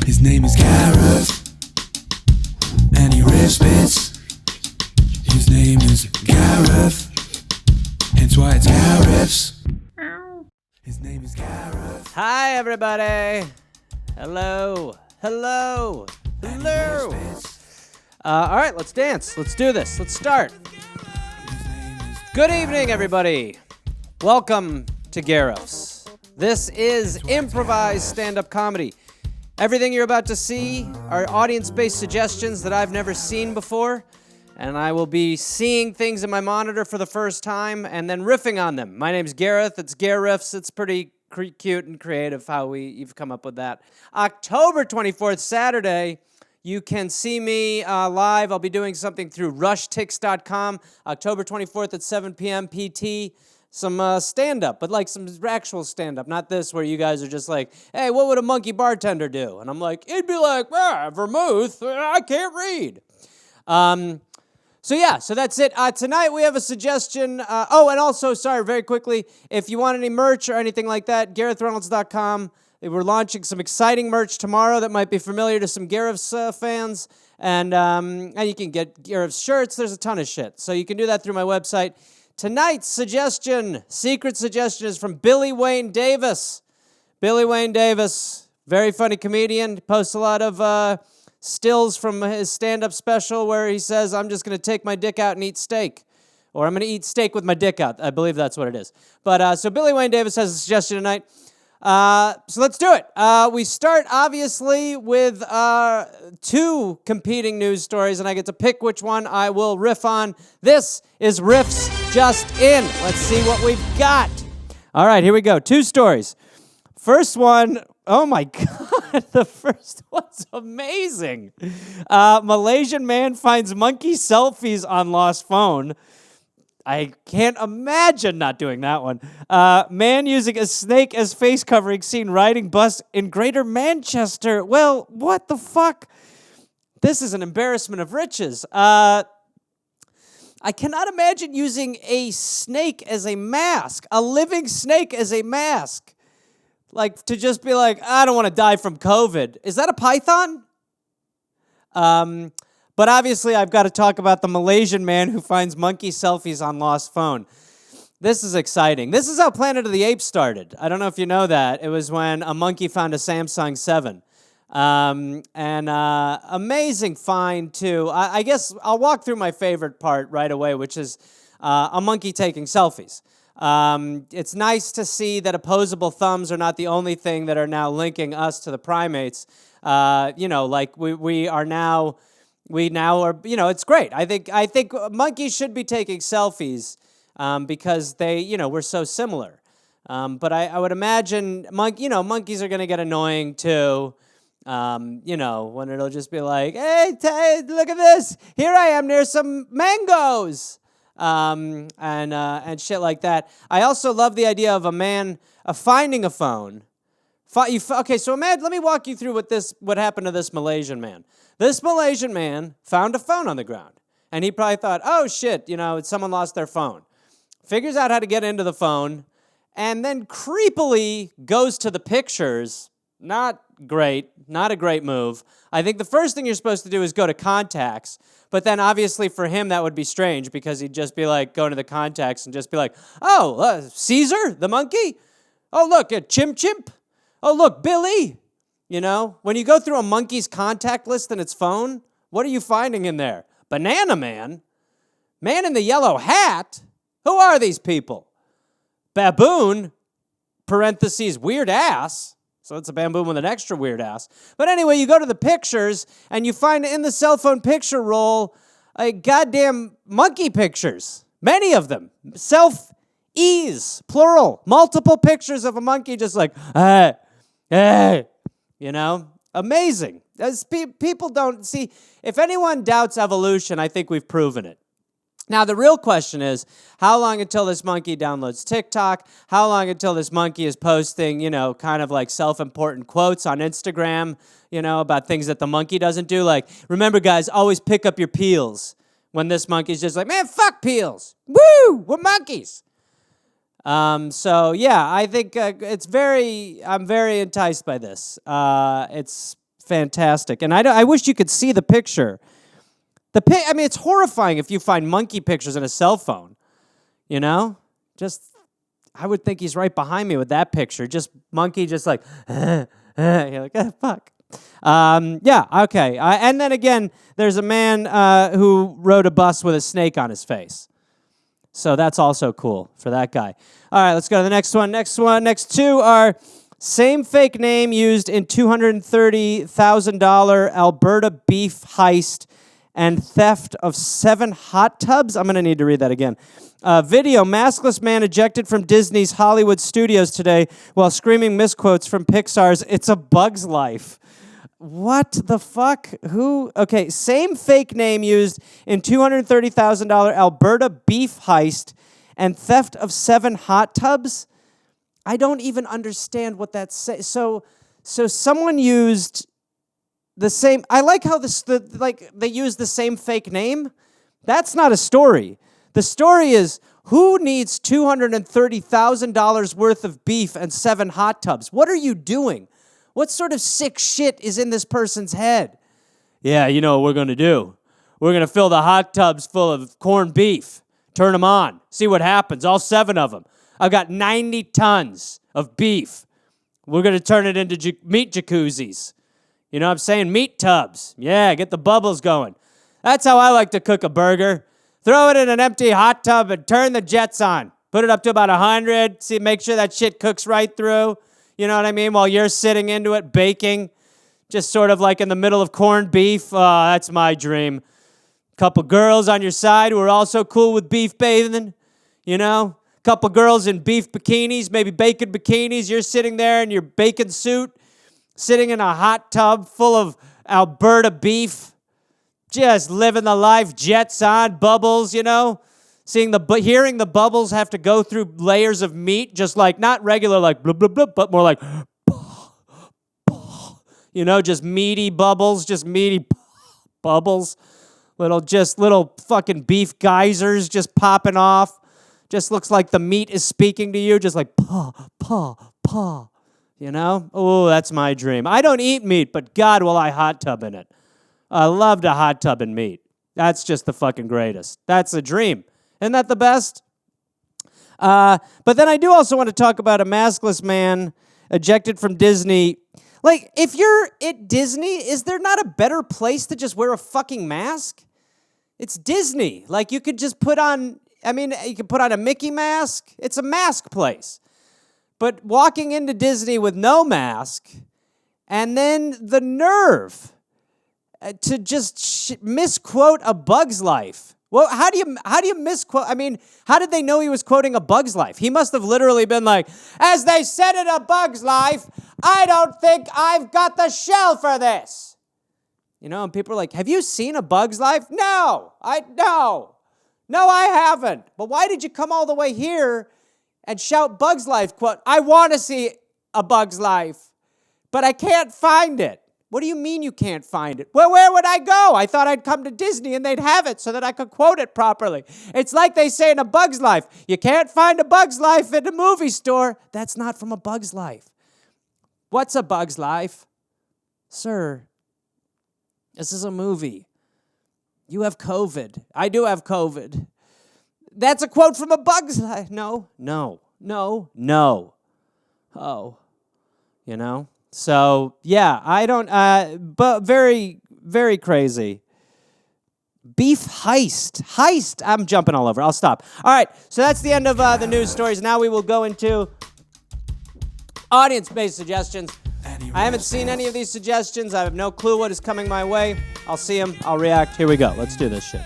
His name is Gareth, and he rips bits. His name is Gareth, hence why it's Gareth's. His name is Gareth. Hi, everybody. Hello. Hello. Hello. All right, let's dance. Let's do this. Let's start. Good evening, everybody. Welcome to Gareth's. This is improvised stand-up comedy. Everything you're about to see are audience-based suggestions that I've never seen before, and I will be seeing things in my monitor for the first time and then riffing on them. My name's Gareth. It's Garriffs. It's pretty cute and creative how you've come up with that. October 24th, Saturday, you can see me live. I'll be doing something through rushtix.com. October 24th at 7 p.m. PT. Some stand-up, but like some actual stand-up, not this where you guys are just like, hey, what would a monkey bartender do? And I'm like, it'd be like, vermouth, I can't read. So that's it. Tonight we have a suggestion. And also, sorry, very quickly, if you want any merch or anything like that, GarethReynolds.com. We're launching some exciting merch tomorrow that might be familiar to some Gareth's fans. And you can get Gareth's shirts. There's a ton of shit. So you can do that through my website. Tonight's secret suggestion is from Billy Wayne Davis. Billy Wayne Davis, very funny comedian, posts a lot of stills from his stand-up special where he says, I'm just going to take my dick out and eat steak. Or I'm going to eat steak with my dick out. I believe that's what it is. But so Billy Wayne Davis has a suggestion tonight. So let's do it. We start, obviously, with two competing news stories, and I get to pick which one I will riff on. This is Riffs Just In. Let's see what we've got. All right, here we go. Two stories. First one, oh my God, the first one's amazing. Malaysian man finds monkey selfies on lost phone. I can't imagine not doing that one. Man using a snake as face covering seen riding bus in Greater Manchester. Well, what the fuck? This is an embarrassment of riches. I cannot imagine using a snake as a mask, a living snake as a mask. Like, to just be like, I don't want to die from COVID. Is that a python? But obviously, I've got to talk about the Malaysian man who finds monkey selfies on lost phone. This is exciting. This is how Planet of the Apes started. I don't know if you know that. It was when a monkey found a Samsung 7. Amazing find, too. I guess I'll walk through my favorite part right away, which is a monkey taking selfies. It's nice to see that opposable thumbs are not the only thing that are now linking us to the primates. We now are, it's great. I think monkeys should be taking selfies because we're so similar. But I would imagine, monkeys are going to get annoying too, when it'll just be like, hey, look at this. Here I am near some mangoes. And shit like that. I also love the idea of a man finding a phone. Okay, so let me walk you through what happened to this Malaysian man. This Malaysian man found a phone on the ground, and he probably thought, oh, shit, someone lost their phone. Figures out how to get into the phone, and then creepily goes to the pictures. Not great, not a great move. I think the first thing you're supposed to do is go to contacts, but then obviously for him that would be strange because he'd just be like, go to the contacts and just be like, oh, Caesar, the monkey? Oh, look, a chimp. Oh, look, Billy. When you go through a monkey's contact list in its phone, what are you finding in there? Banana Man? Man in the yellow hat? Who are these people? Baboon, parentheses, weird ass. So it's a baboon with an extra weird ass. But anyway, you go to the pictures, and you find in the cell phone picture roll goddamn monkey pictures. Many of them. Self-ease, plural. Multiple pictures of a monkey just like, hey. Amazing. As people don't see, if anyone doubts evolution, I think we've proven it. Now, the real question is, how long until this monkey downloads TikTok? How long until this monkey is posting, kind of like self-important quotes on Instagram, about things that the monkey doesn't do? Like, remember, guys, always pick up your peels. When this monkey's just like, man, fuck peels. Woo, we're monkeys. I think I'm very enticed by this. It's fantastic. And I wish you could see the picture. I mean, it's horrifying if you find monkey pictures in a cell phone. You know? I would think he's right behind me with that picture. Just monkey, just like, you're like, fuck. Yeah, okay. And then again, there's a man who rode a bus with a snake on his face. So that's also cool for that guy. All right, let's go to the next one. Next two are same fake name used in $230,000 Alberta beef heist and theft of 7 hot tubs. I'm going to need to read that again. Video, maskless man ejected from Disney's Hollywood studios today while screaming misquotes from Pixar's It's a Bug's Life. What the fuck? Who? Okay, same fake name used in $230,000 Alberta beef heist and theft of 7 hot tubs? I don't even understand what that says. So someone used the same. I like how they use the same fake name. That's not a story. The story is who needs $230,000 worth of beef and 7 hot tubs? What are you doing? What sort of sick shit is in this person's head? Yeah, you know what we're going to do. We're going to fill the hot tubs full of corned beef. Turn them on. See what happens. All 7 of them. I've got 90 tons of beef. We're going to turn it into meat jacuzzis. You know what I'm saying? Meat tubs. Yeah, get the bubbles going. That's how I like to cook a burger. Throw it in an empty hot tub and turn the jets on. Put it up to about 100. See, make sure that shit cooks right through. You know what I mean? While you're sitting into it, baking. Just sort of like in the middle of corned beef. Oh, that's my dream. Couple girls on your side who are also cool with beef bathing. You know? Couple girls in beef bikinis, maybe bacon bikinis. You're sitting there in your bacon suit, sitting in a hot tub full of Alberta beef. Just living the life, jets on, bubbles, you know? Hearing the bubbles have to go through layers of meat, just like, not regular like blub, blub, blub, but more like, you know, just meaty bubbles, just meaty bubbles. Little fucking beef geysers just popping off. Just looks like the meat is speaking to you, just like, paw, paw, paw. You know? Oh, that's my dream. I don't eat meat, but God, will I hot tub in it. I love to hot tub in meat. That's just the fucking greatest. That's a dream. Isn't that the best? But then I do also want to talk about a maskless man ejected from Disney. Like, if you're at Disney, is there not a better place to just wear a fucking mask? It's Disney. Like, you could just put on, you could put on a Mickey mask. It's a mask place. But walking into Disney with no mask, and then the nerve to just misquote A Bug's Life. Well, how do you misquote? How did they know he was quoting A Bug's Life? He must have literally been like, as they said in A Bug's Life, I don't think I've got the shell for this. You know, and people are like, have you seen A Bug's Life? No, I haven't. But why did you come all the way here and shout Bug's Life quote? I want to see A Bug's Life, but I can't find it. What do you mean you can't find it? Well, where would I go? I thought I'd come to Disney and they'd have it so that I could quote it properly. It's like they say in A Bug's Life, you can't find A Bug's Life in a movie store. That's not from A Bug's Life. What's A Bug's Life? Sir, this is a movie. You have COVID. I do have COVID. That's a quote from A Bug's Life. No. Oh, you know? So, yeah, I don't, but very, very crazy. Beef heist. I'm jumping all over. I'll stop. All right, so that's the end of the news stories. Now we will go into audience-based suggestions. I haven't seen any of these suggestions. I have no clue what is coming my way. I'll see them. I'll react. Here we go. Let's do this shit.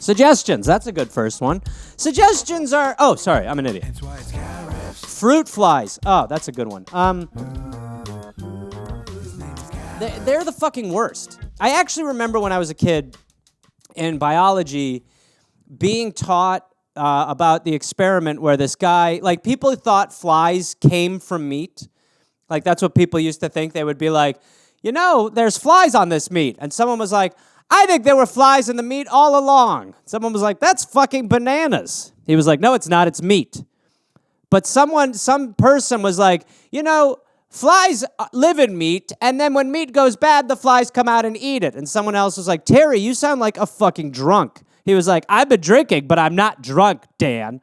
Suggestions. That's a good first one. Suggestions are, oh, sorry, I'm an idiot. Fruit flies. Oh, that's a good one. They're the fucking worst. I actually remember when I was a kid in biology being taught about the experiment where this guy, like people thought flies came from meat. Like that's what people used to think. They would be like, you know, there's flies on this meat. And someone was like, I think there were flies in the meat all along. Someone was like, that's fucking bananas. He was like, no, it's not. It's meat. But some person was like, you know, flies live in meat, and then when meat goes bad, the flies come out and eat it. And someone else was like, Terry, you sound like a fucking drunk. He was like, I've been drinking, but I'm not drunk, Dan.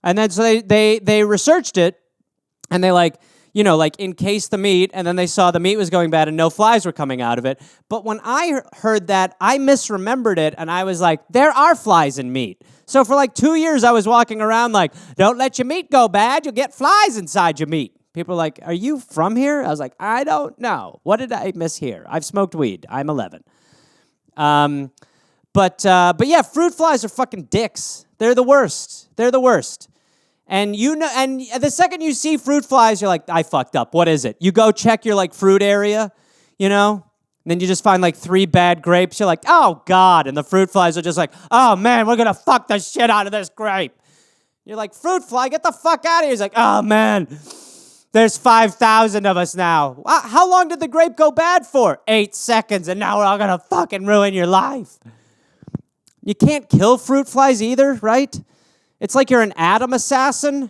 And then so they researched it, and they like encased the meat, and then they saw the meat was going bad and no flies were coming out of it. But when I heard that, I misremembered it, and I was like, there are flies in meat. So for like 2 years, I was walking around like, don't let your meat go bad. You'll get flies inside your meat. People are like, are you from here? I was like, I don't know. What did I miss here? I've smoked weed. I'm 11. But yeah, fruit flies are fucking dicks. They're the worst. They're the worst. And and the second you see fruit flies, you're like, I fucked up. What is it? You go check your like fruit area, and then you just find like 3 bad grapes. You're like, oh God. And the fruit flies are just like, oh man, we're gonna fuck the shit out of this grape. You're like, fruit fly, get the fuck out of here. He's like, oh man, there's 5,000 of us now. How long did the grape go bad for? 8 seconds, and now we're all gonna fucking ruin your life. You can't kill fruit flies either, right? It's like you're an atom assassin.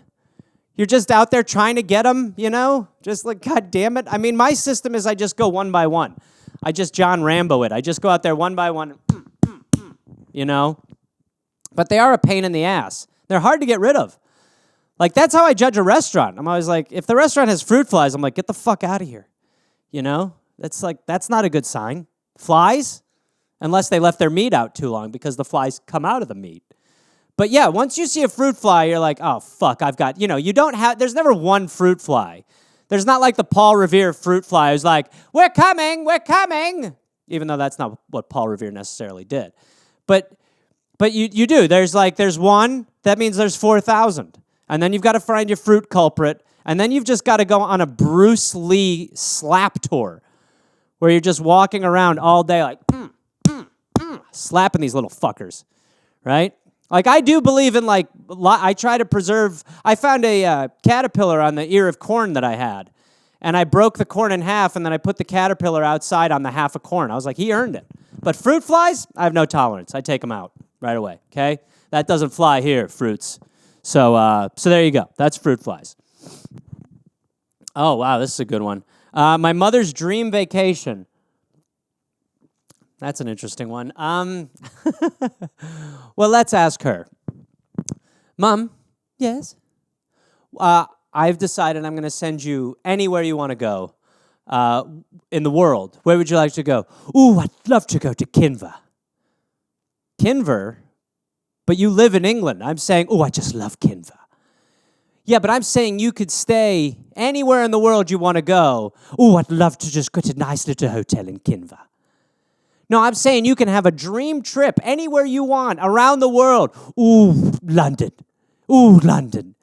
You're just out there trying to get them, Just like, God damn it. I mean, my system is I just go one by one. I just John Rambo it. I just go out there one by one, But they are a pain in the ass. They're hard to get rid of. Like, that's how I judge a restaurant. I'm always like, if the restaurant has fruit flies, I'm like, get the fuck out of here. That's not a good sign. Flies? Unless they left their meat out too long because the flies come out of the meat. But yeah, once you see a fruit fly, you're like, oh, fuck, I've got, there's never one fruit fly. There's not like the Paul Revere fruit fly who's like, we're coming. Even though that's not what Paul Revere necessarily did. But you do. There's one, that means there's 4,000. And then you've got to find your fruit culprit. And then you've just got to go on a Bruce Lee slap tour where you're just walking around all day like, slapping these little fuckers, right? Like, I do believe in, I try to preserve. I found a caterpillar on the ear of corn that I had, and I broke the corn in half, and then I put the caterpillar outside on the half of corn. I was like, he earned it. But fruit flies, I have no tolerance. I take them out right away, okay? That doesn't fly here, fruits. So there you go. That's fruit flies. Oh, wow, this is a good one. My mother's dream vacation. That's an interesting one. Well, let's ask her. Mom, yes? I've decided I'm going to send you anywhere you want to go in the world. Where would you like to go? Ooh, I'd love to go to Kinver. Kinver? But you live in England. I'm saying, oh, I just love Kinver. Yeah, but I'm saying you could stay anywhere in the world you want to go. Ooh, I'd love to just go to a nice little hotel in Kinver. No, I'm saying you can have a dream trip anywhere you want, around the world. Ooh, London. Ooh, London.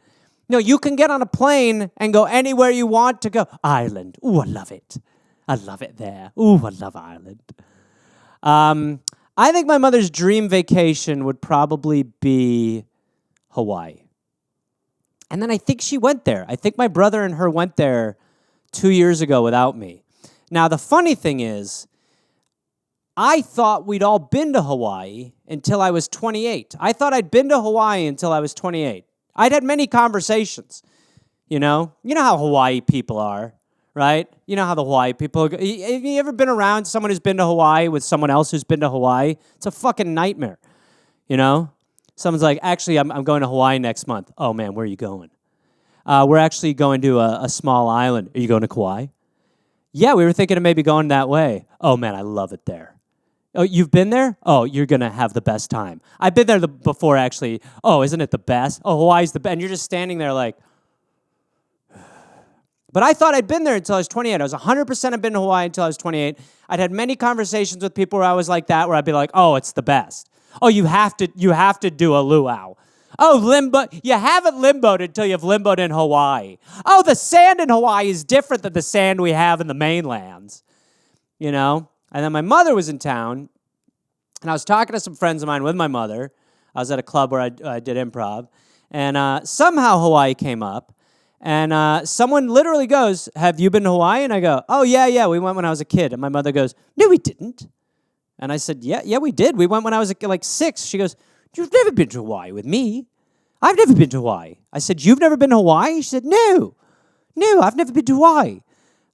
No, you can get on a plane and go anywhere you want to go. Ireland. Ooh, I love it. I love it there. Ooh, I love Ireland. I think my mother's dream vacation would probably be Hawaii. And then I think she went there. I think my brother and her went there 2 years ago without me. Now, the funny thing is, I thought we'd all been to Hawaii until I was 28. I thought I'd been to Hawaii until I was 28. I'd had many conversations, You know how Hawaii people are, right? You know how the Hawaii people... Have you ever been around someone who's been to Hawaii with someone else who's been to Hawaii? It's a fucking nightmare, Someone's like, actually, I'm going to Hawaii next month. Oh, man, where are you going? We're actually going to a small island. Are you going to Kauai? Yeah, we were thinking of maybe going that way. Oh, man, I love it there. Oh, you've been there? Oh, you're going to have the best time. I've been there before, actually. Oh, isn't it the best? Oh, Hawaii's the best. And you're just standing there like... But I thought I'd been there until I was 28. I was 100% had been to Hawaii until I was 28. I'd had many conversations with people where I was like that, where I'd be like, oh, it's the best. Oh, you have to do a luau. Oh, limbo. You haven't limboed until you've limboed in Hawaii. Oh, the sand in Hawaii is different than the sand we have in the mainlands. And then my mother was in town, and I was talking to some friends of mine with my mother. I was at a club where I did improv, and somehow Hawaii came up, and someone literally goes, have you been to Hawaii? And I go, oh, yeah, we went when I was a kid. And my mother goes, no, we didn't. And I said, yeah, we did. We went when I was like 6. She goes, you've never been to Hawaii with me. I've never been to Hawaii. I said, you've never been to Hawaii? She said, no, I've never been to Hawaii.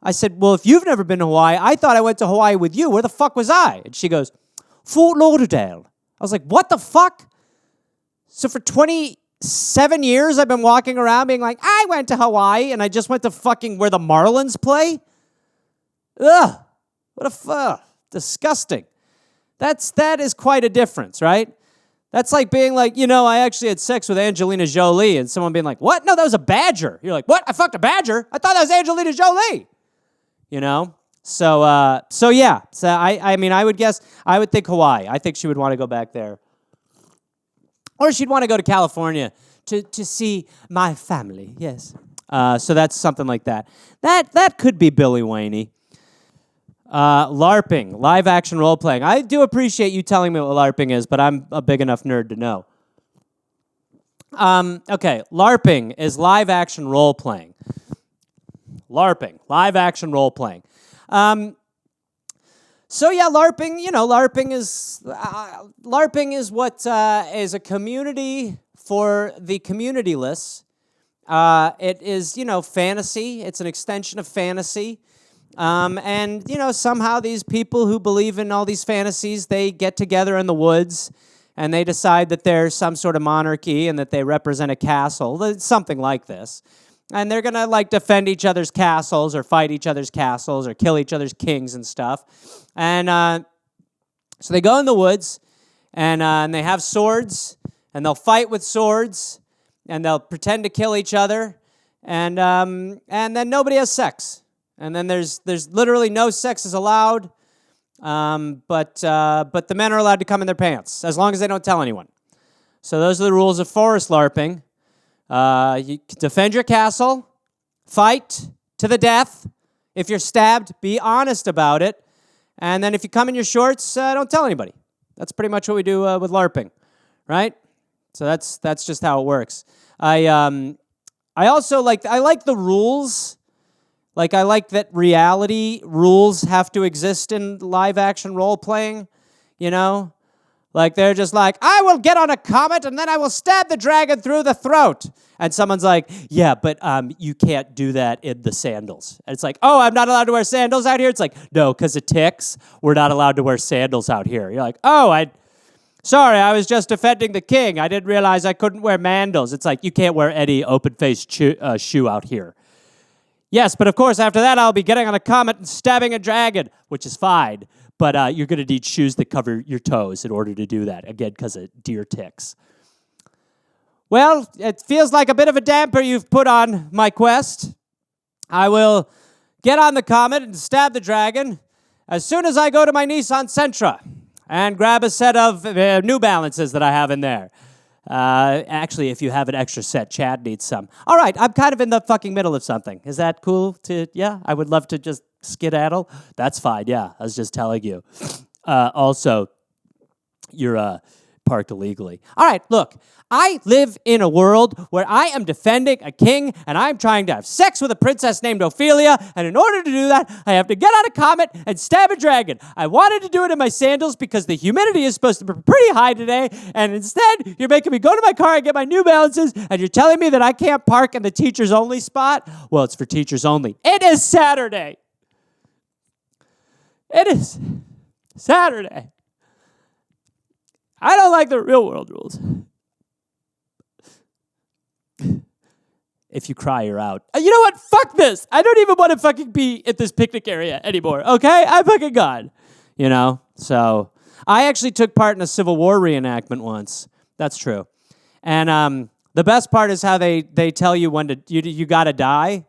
I said, well, if you've never been to Hawaii, I thought I went to Hawaii with you. Where the fuck was I? And she goes, Fort Lauderdale. I was like, what the fuck? So for 27 years, I've been walking around being like, I went to Hawaii, and I just went to fucking where the Marlins play? Ugh. What a fuck. Disgusting. That is quite a difference, right? That's like being like, I actually had sex with Angelina Jolie, and someone being like, what? No, that was a badger. You're like, what? I fucked a badger? I thought that was Angelina Jolie. So yeah. So I mean, I would think Hawaii. I think she would want to go back there. Or she'd want to go to California to see my family, yes. So that's something like that. That could be Billy Waney. LARP-ing, live action role playing. I do appreciate you telling me what LARP-ing is, but I'm a big enough nerd to know. Okay, LARP-ing is live action role playing. LARP-ing, live action role playing. So yeah, LARP-ing. LARP-ing is what is a community for the communityless. It is fantasy. It's an extension of fantasy. And somehow these people who believe in all these fantasies, they get together in the woods and they decide that there's some sort of monarchy and that they represent a castle, something like this. And they're going to defend each other's castles or fight each other's castles or kill each other's kings and stuff. And so they go in the woods and they have swords and they'll fight with swords and they'll pretend to kill each other. And then nobody has sex. And then there's literally no sex is allowed, but the men are allowed to come in their pants as long as they don't tell anyone. So those are the rules of forest LARPing. You defend your castle, fight to the death. If you're stabbed, be honest about it. And then if you come in your shorts, don't tell anybody. That's pretty much what we do with LARPing, right? So that's just how it works. I also like the rules. I like that reality rules have to exist in live action role playing, they're just like, I will get on a comet and then I will stab the dragon through the throat. And someone's like, yeah, but you can't do that in the sandals. And it's like, oh, I'm not allowed to wear sandals out here? It's like, no, because of ticks, we're not allowed to wear sandals out here. You're like, oh, sorry, I was just defending the king. I didn't realize I couldn't wear mandals. It's like, you can't wear any open-faced shoe out here. Yes, but of course, after that, I'll be getting on a comet and stabbing a dragon, which is fine. But you're going to need shoes that cover your toes in order to do that, again, because of deer ticks. Well, it feels like a bit of a damper you've put on my quest. I will get on the comet and stab the dragon as soon as I go to my Nissan Sentra and grab a set of New Balances that I have in there. Actually, if you have an extra set, Chad needs some. All right, I'm kind of in the fucking middle of something. Is that cool? Yeah, I would love to just skedaddle. That's fine, yeah, I was just telling you. Also, you're parked illegally. All right, look, I live in a world where I am defending a king and I'm trying to have sex with a princess named Ophelia, and in order to do that, I have to get on a comet and stab a dragon. I wanted to do it in my sandals because the humidity is supposed to be pretty high today, and instead, you're making me go to my car and get my New Balances, and you're telling me that I can't park in the teachers only spot? Well, it's for teachers only. It is Saturday. It is Saturday. I don't like the real world rules. If you cry, you're out. You know what? Fuck this. I don't even want to fucking be at this picnic area anymore, okay? I'm fucking gone. So I actually took part in a Civil War reenactment once. That's true. And the best part is how they tell you when you got to die.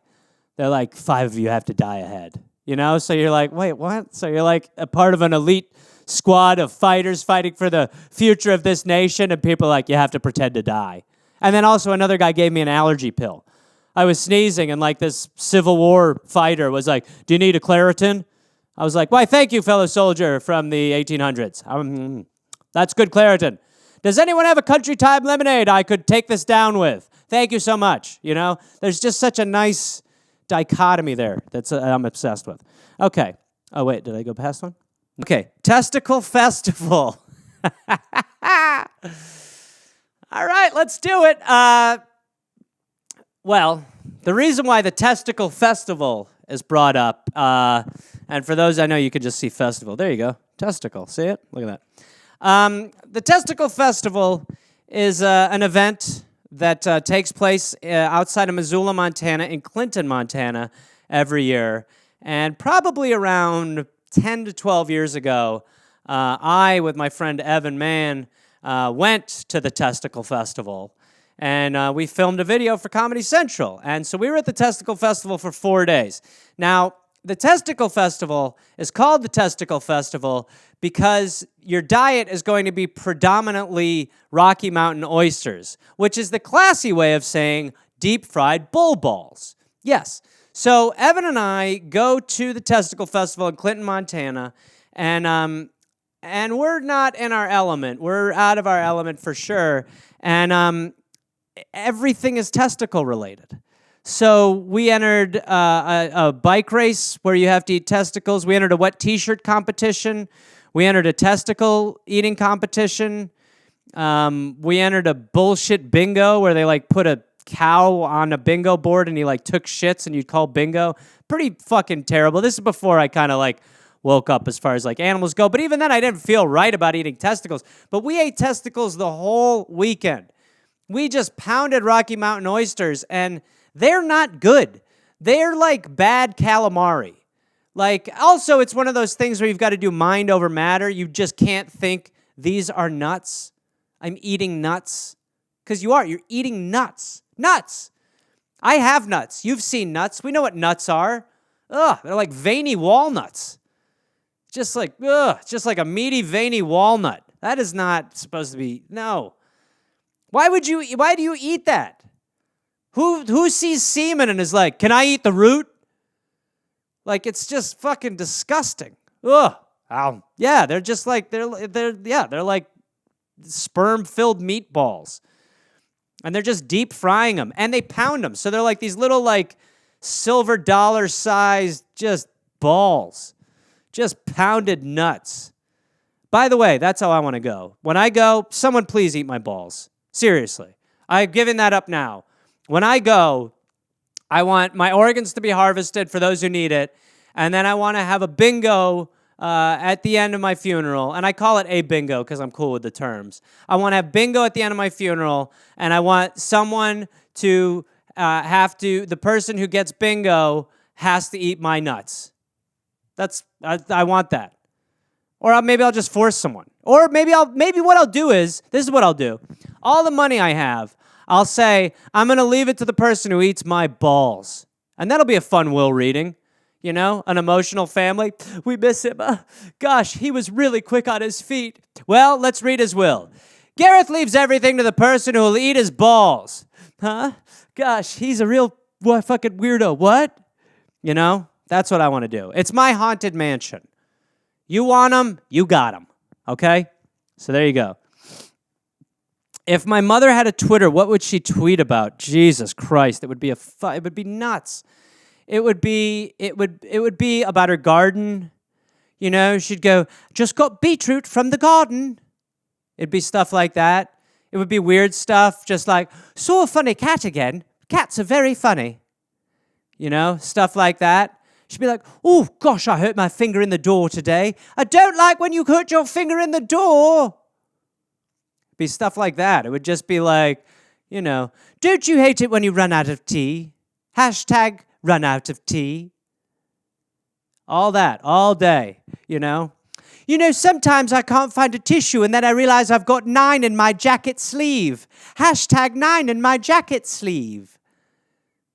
They're like, 5 of you have to die ahead. So you're like, wait, what? So you're like a part of an elite squad of fighters fighting for the future of this nation, and people are like, you have to pretend to die. And then also another guy gave me an allergy pill. I was sneezing, and this Civil War fighter was like, do you need a Claritin? I was like, why, thank you, fellow soldier from the 1800s. That's good Claritin. Does anyone have a country time lemonade I could take this down with? Thank you so much. There's just such a nice dichotomy there that's I'm obsessed with. Okay. Oh, wait, did I go past one? Okay, Testicle Festival. All right, let's do it. Well, the reason why the Testicle Festival is brought up. And for those I know, you can just see festival. There you go. Testicle. See it? Look at that. The Testicle Festival is an event that takes place outside of Missoula, Montana, in Clinton, Montana, every year. And probably around 10 to 12 years ago, I, with my friend Evan Mann, went to the Testicle Festival. And we filmed a video for Comedy Central. And so we were at the Testicle Festival for 4 days. Now, the Testicle Festival is called the Testicle Festival because your diet is going to be predominantly Rocky Mountain oysters, which is the classy way of saying deep-fried bull balls. Yes. So Evan and I go to the Testicle Festival in Clinton, Montana, and we're not in our element. We're out of our element for sure. And everything is testicle related. So we entered a bike race where you have to eat testicles. We entered a wet t-shirt competition. We entered a testicle eating competition. We entered a bullshit bingo where they like put a cow on a bingo board and he like took shits and you'd call bingo. Pretty fucking terrible. This is before I kind of like woke up as far as like animals go. But even then I didn't feel right about eating testicles. But we ate testicles the whole weekend. We just pounded Rocky Mountain oysters, and they're not good. They're like bad calamari. Like, also, it's one of those things where you've got to do mind over matter. You just can't think, these are nuts. I'm eating nuts. Because you are. You're eating nuts. Nuts. I have nuts. You've seen nuts. We know what nuts are. Ugh, they're like veiny walnuts. Just like a meaty, veiny walnut. That is not supposed to be, no. Why do you eat that? Who sees semen and is like, can I eat the root? Like, it's just fucking disgusting. Ugh. Yeah, they're just like, they're like sperm-filled meatballs. And they're just deep frying them. And they pound them. So they're like these little like silver dollar-sized just balls. Just pounded nuts. By the way, that's how I want to go. When I go, someone please eat my balls. Seriously. I've given that up now. When I go, I want my organs to be harvested for those who need it, and then I want to have a bingo at the end of my funeral, and I call it a bingo because I'm cool with the terms. I want to have bingo at the end of my funeral, and I want someone to the person who gets bingo has to eat my nuts. I want that. Or maybe I'll just force someone. Or maybe what I'll do is, this is what I'll do. All the money I have, I'll say, I'm going to leave it to the person who eats my balls. And that'll be a fun will reading. You know, an emotional family. We miss him. Gosh, he was really quick on his feet. Well, let's read his will. Gareth leaves everything to the person who will eat his balls. Huh? Gosh, he's a real fucking weirdo. What? You know, that's what I want to do. It's my haunted mansion. You want them, you got them. Okay? So there you go. If my mother had a Twitter, what would she tweet about? Jesus Christ, it would be it would be nuts. It would be about her garden. You know, she'd go, just got beetroot from the garden. It'd be stuff like that. It would be weird stuff, just like, saw a funny cat again. Cats are very funny. You know, stuff like that. She'd be like, oh, gosh, I hurt my finger in the door today. I don't like when you hurt your finger in the door. Be stuff like that. It would just be like, you know, don't you hate it when you run out of tea? Hashtag run out of tea. All that, all day, you know. You know, sometimes I can't find a tissue and then I realize I've got 9 in my jacket sleeve. Hashtag 9 in my jacket sleeve.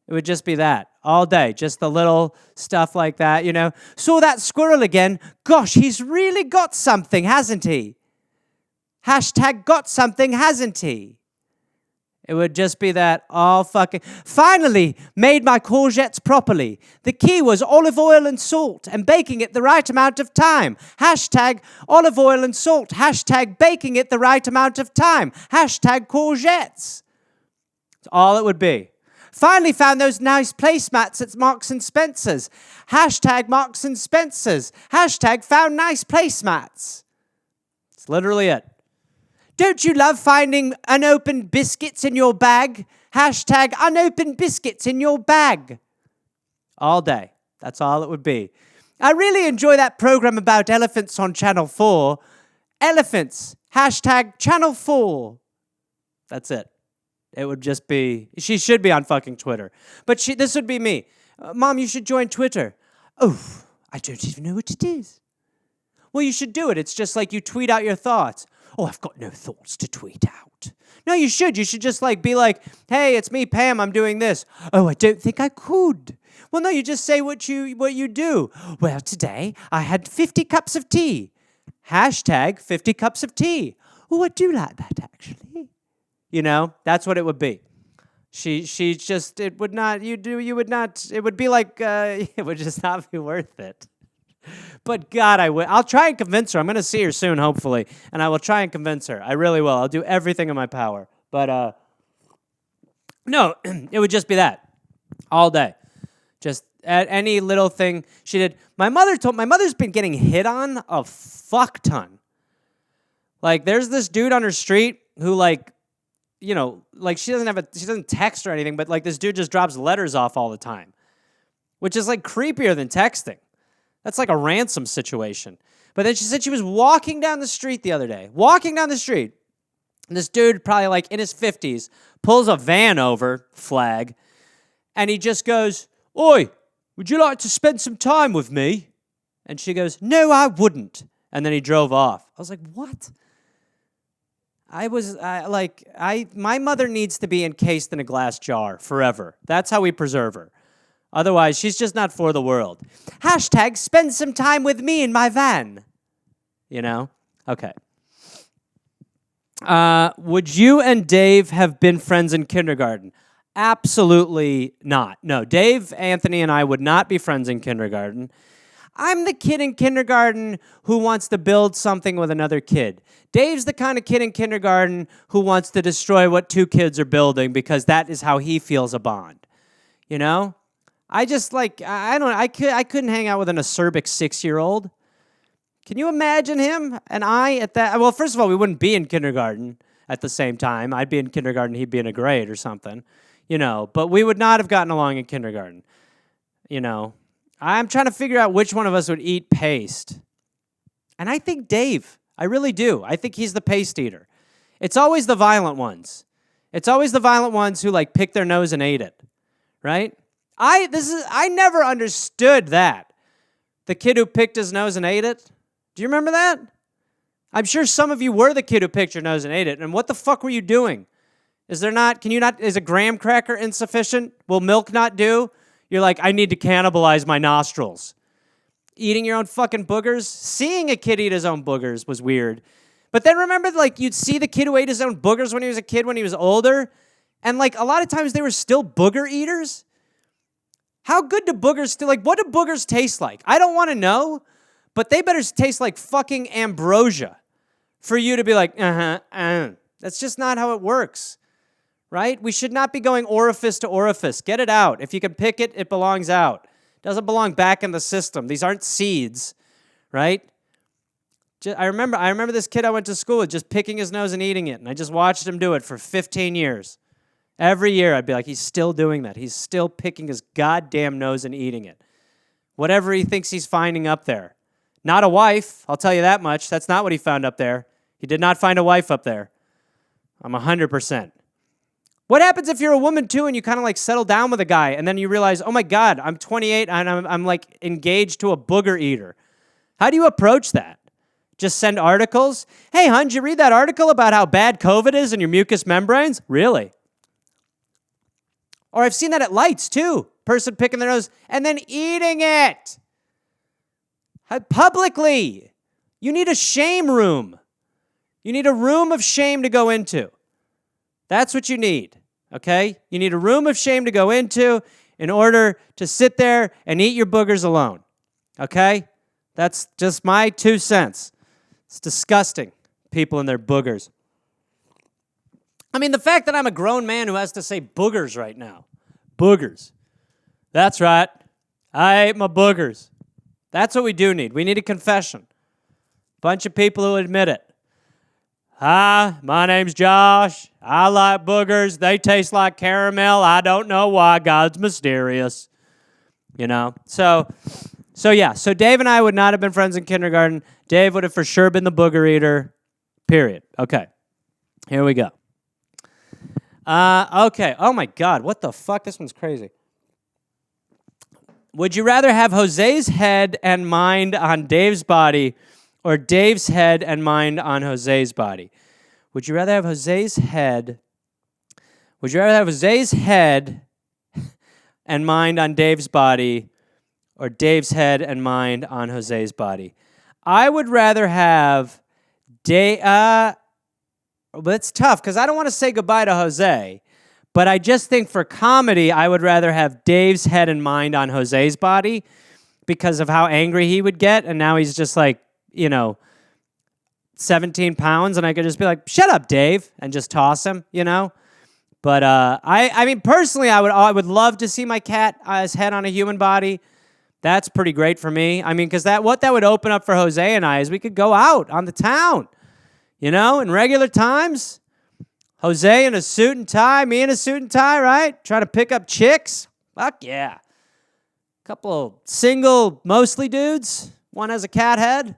It would just be that all day, just the little stuff like that, you know. Saw that squirrel again. Gosh, he's really got something, hasn't he? Hashtag got something, hasn't he? It would just be that all fucking... Finally, made my courgettes properly. The key was olive oil and salt and baking it the right amount of time. Hashtag olive oil and salt. Hashtag baking it the right amount of time. Hashtag courgettes. That's all it would be. Finally found those nice placemats at Marks and Spencer's. Hashtag Marks and Spencer's. Hashtag found nice placemats. That's literally it. Don't you love finding unopened biscuits in your bag? Hashtag unopened biscuits in your bag. All day. That's all it would be. I really enjoy that program about elephants on Channel 4. Elephants. Hashtag Channel 4. That's it. It would just be, she should be on fucking Twitter. But this would be me. Mom, you should join Twitter. Oh, I don't even know what it is. Well, you should do it. It's just like you tweet out your thoughts. Oh, I've got no thoughts to tweet out. No, you should. You should just like be like, hey, it's me, Pam, I'm doing this. Oh, I don't think I could. Well, no, you just say what you do. Well, today I had 50 cups of tea. Hashtag 50 cups of tea. Oh, I do like that, actually. You know, that's what it would be. She just, it would not, you would not, it would be like, it would just not be worth it. But God, I'll try and convince her. I'm going to see her soon, hopefully, and I will try and convince her. I really will. I'll do everything in my power. But, no, it would just be that all day. Just at any little thing she did. My mother's been getting hit on a fuck ton. Like, there's this dude on her street who, like, you know, like she doesn't text or anything, but like this dude just drops letters off all the time, which is like creepier than texting. That's like a ransom situation. But then she said she was walking down the street the other day. Walking down the street. And this dude, probably like in his 50s, pulls a van over, flag, and he just goes, "Oi, would you like to spend some time with me?" And she goes, "No, I wouldn't." And then he drove off. I was like, what? My mother needs to be encased in a glass jar forever. That's how we preserve her. Otherwise, she's just not for the world. Hashtag spend some time with me in my van. You know? Okay. Would you and Dave have been friends in kindergarten? Absolutely not. No, Dave, Anthony, and I would not be friends in kindergarten. I'm the kid in kindergarten who wants to build something with another kid. Dave's the kind of kid in kindergarten who wants to destroy what two kids are building because that is how he feels a bond. You know? I just like, I couldn't hang out with an acerbic 6-year-old. Can you imagine him and I at that? Well, first of all, we wouldn't be in kindergarten at the same time. I'd be in kindergarten, he'd be in a grade or something. You know, but we would not have gotten along in kindergarten. You know? I'm trying to figure out which one of us would eat paste. And I think Dave. I really do. I think he's the paste eater. It's always the violent ones. It's always the violent ones who like picked their nose and ate it. Right? I never understood that. The kid who picked his nose and ate it. Do you remember that? I'm sure some of you were the kid who picked your nose and ate it. And what the fuck were you doing? Is a graham cracker insufficient? Will milk not do? You're like, I need to cannibalize my nostrils. Eating your own fucking boogers? Seeing a kid eat his own boogers was weird. But then remember, like, you'd see the kid who ate his own boogers when he was a kid, when he was older, and, like, a lot of times they were still booger eaters. How good do boogers still, like, what do boogers taste like? I don't want to know, but they better taste like fucking ambrosia for you to be like, That's just not how it works. Right? We should not be going orifice to orifice. Get it out. If you can pick it, it belongs out. It doesn't belong back in the system. These aren't seeds, right? I remember this kid I went to school with just picking his nose and eating it, and I just watched him do it for 15 years. Every year I'd be like, he's still doing that. He's still picking his goddamn nose and eating it. Whatever he thinks he's finding up there. Not a wife, I'll tell you that much. That's not what he found up there. He did not find a wife up there. I'm 100%. What happens if you're a woman, too, and you kind of, like, settle down with a guy, and then you realize, oh, my God, I'm 28, and I'm like, engaged to a booger eater? How do you approach that? Just send articles? Hey, hon, did you read that article about how bad COVID is in your mucous membranes? Really? Or I've seen that at lights, too. Person picking their nose and then eating it. Publicly. You need a shame room. You need a room of shame to go into. That's what you need. Okay? You need a room of shame to go into in order to sit there and eat your boogers alone. Okay? That's just my 2 cents. It's disgusting, people and their boogers. I mean, the fact that I'm a grown man who has to say boogers right now. Boogers. That's right. I ate my boogers. That's what we do need. We need a confession. Bunch of people who admit it. Hi, my name's Josh. I like boogers. They taste like caramel. I don't know why. God's mysterious. you know? So yeah. So Dave and I would not have been friends in kindergarten. Dave would have for sure been the booger eater, period. Okay. Here we go. Okay. Oh, my God. What the fuck? This one's crazy. Would you rather have Jose's head and mind on Dave's body or Dave's head and mind on Jose's body? Would you rather have Jose's head... Would you rather have Jose's head and mind on Dave's body or Dave's head and mind on Jose's body? I would rather have Dave... But it's tough because I don't want to say goodbye to Jose. But I just think for comedy, I would rather have Dave's head and mind on Jose's body because of how angry he would get. And now he's just like, 17 pounds. And I could just be like, shut up, Dave, and just toss him, But I mean, personally, I would love to see my cat's head on a human body. That's pretty great for me. I mean, because what that would open up for Jose and I is we could go out on the town. In regular times, Jose in a suit and tie, me in a suit and tie, right? Trying to pick up chicks. Fuck yeah. Couple of single, mostly dudes. One has a cat head.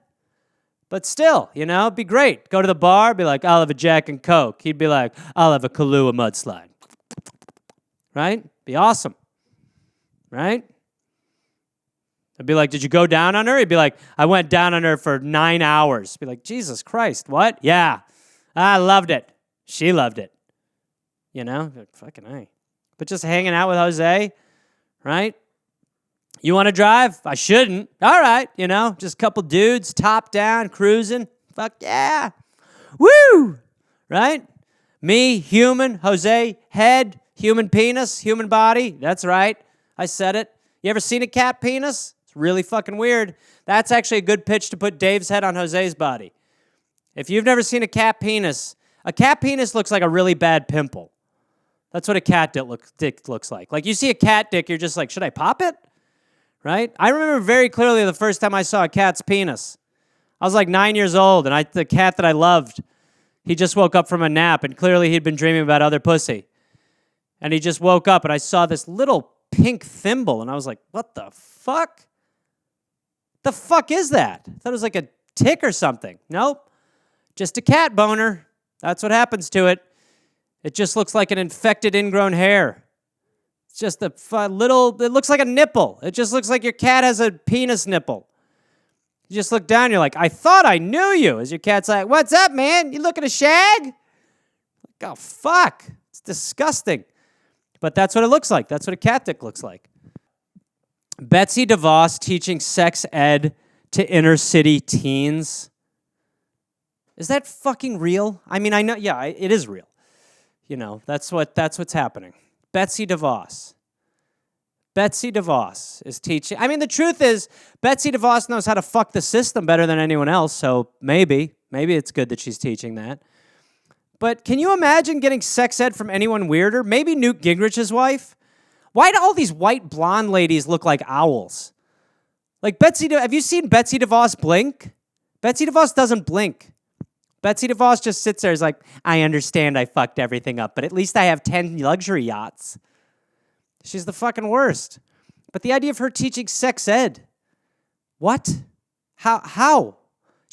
But still, it'd be great. Go to the bar, be like, I'll have a Jack and Coke. He'd be like, I'll have a Kahlua mudslide. Right? Be awesome. Right? I'd be like, did you go down on her? He'd be like, I went down on her for 9 hours. Be like, Jesus Christ, what? Yeah, I loved it. She loved it. Like, fucking A. But just hanging out with Jose, right? You want to drive? I shouldn't. All right, just a couple dudes, top down, cruising. Fuck yeah. Woo! Right? Me, human, Jose, head, human penis, human body. That's right. I said it. You ever seen a cat penis? It's really fucking weird. That's actually a good pitch to put Dave's head on Jose's body. If you've never seen a cat penis looks like a really bad pimple. That's what a cat dick looks like. Like, you see a cat dick, you're just like, should I pop it? Right? I remember very clearly the first time I saw a cat's penis. I was like 9 years old, and the cat that I loved, he just woke up from a nap, and clearly he'd been dreaming about other pussy. And he just woke up, and I saw this little pink thimble, and I was like, what the fuck? The fuck is that? I thought it was like a tick or something. Nope. Just a cat boner. That's what happens to it. It just looks like an infected ingrown hair. It's just it looks like a nipple. It just looks like your cat has a penis nipple. You just look down, you're like, I thought I knew you. As your cat's like, what's up, man? You looking to shag? Like, oh, fuck. It's disgusting. But that's what it looks like. That's what a cat dick looks like. Betsy Devos teaching sex ed to inner city teens. Is that fucking real? I mean, I know, yeah, it is real. That's what's happening. Betsy Devos. Betsy DeVos is teaching. I mean, the truth is, Betsy DeVos knows how to fuck the system better than anyone else, so maybe it's good that she's teaching that. But can you imagine getting sex ed from anyone weirder? Maybe Newt Gingrich's wife? Why do all these white blonde ladies look like owls? Like have you seen Betsy DeVos blink? Betsy DeVos doesn't blink. Betsy DeVos just sits there and is like, I understand I fucked everything up, but at least I have 10 luxury yachts. She's the fucking worst. But the idea of her teaching sex ed, what? How?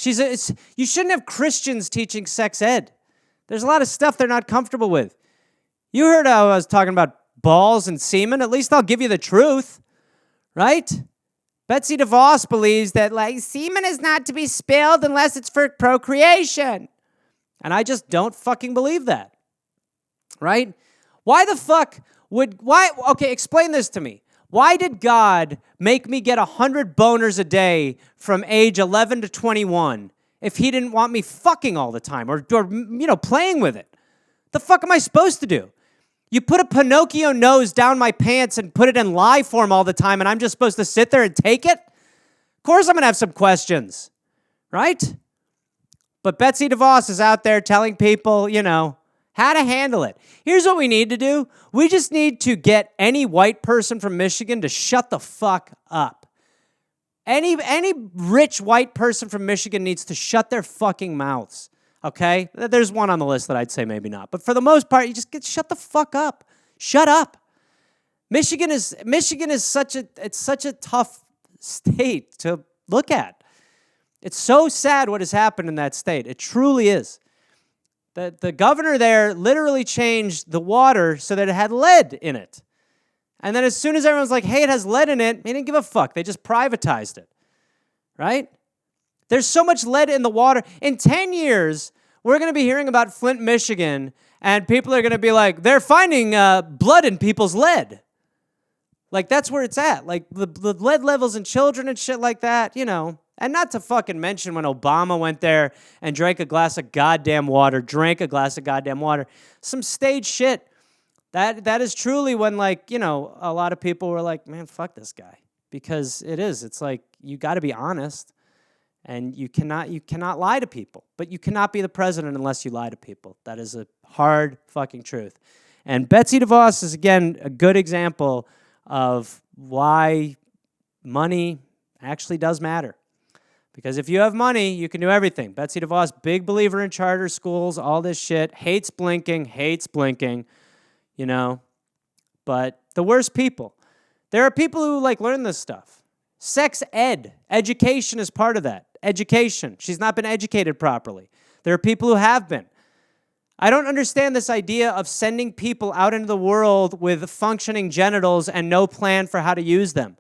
You shouldn't have Christians teaching sex ed. There's a lot of stuff they're not comfortable with. You heard how I was talking about balls and semen. At least I'll give you the truth, right? Betsy DeVos believes that, semen is not to be spilled unless it's for procreation. And I just don't fucking believe that, right? Why the fuck okay, explain this to me. Why did God make me get 100 boners a day from age 11 to 21 if he didn't want me fucking all the time or playing with it? The fuck am I supposed to do? You put a Pinocchio nose down my pants and put it in lie form all the time and I'm just supposed to sit there and take it? Of course I'm going to have some questions, right? But Betsy DeVos is out there telling people, how to handle it. Here's what we need to do. We just need to get any white person from Michigan to shut the fuck up. Any rich white person from Michigan needs to shut their fucking mouths, okay? There's one on the list that I'd say maybe not. But for the most part, you just shut the fuck up. Shut up. Michigan is such a tough state to look at. It's so sad what has happened in that state. It truly is. The governor there literally changed the water so that it had lead in it. And then as soon as everyone's like, hey, it has lead in it, they didn't give a fuck. They just privatized it, right? There's so much lead in the water. In 10 years, we're going to be hearing about Flint, Michigan, and people are going to be like, they're finding blood in people's lead. Like, that's where it's at. Like, the lead levels in children and shit like that, you know. And not to fucking mention when Obama went there and drank a glass of goddamn water. Some staged shit. That is truly when, like, you know, a lot of people were like, man, fuck this guy. Because it is. It's like, you got to be honest. And you cannot lie to people. But you cannot be the president unless you lie to people. That is a hard fucking truth. And Betsy DeVos is, again, a good example of why money actually does matter. Because if you have money, you can do everything. Betsy DeVos, big believer in charter schools, all this shit, hates blinking, you know. But the worst people. There are people who, like, learn this stuff. Sex ed. Education is part of that. Education. She's not been educated properly. There are people who have been. I don't understand this idea of sending people out into the world with functioning genitals and no plan for how to use them.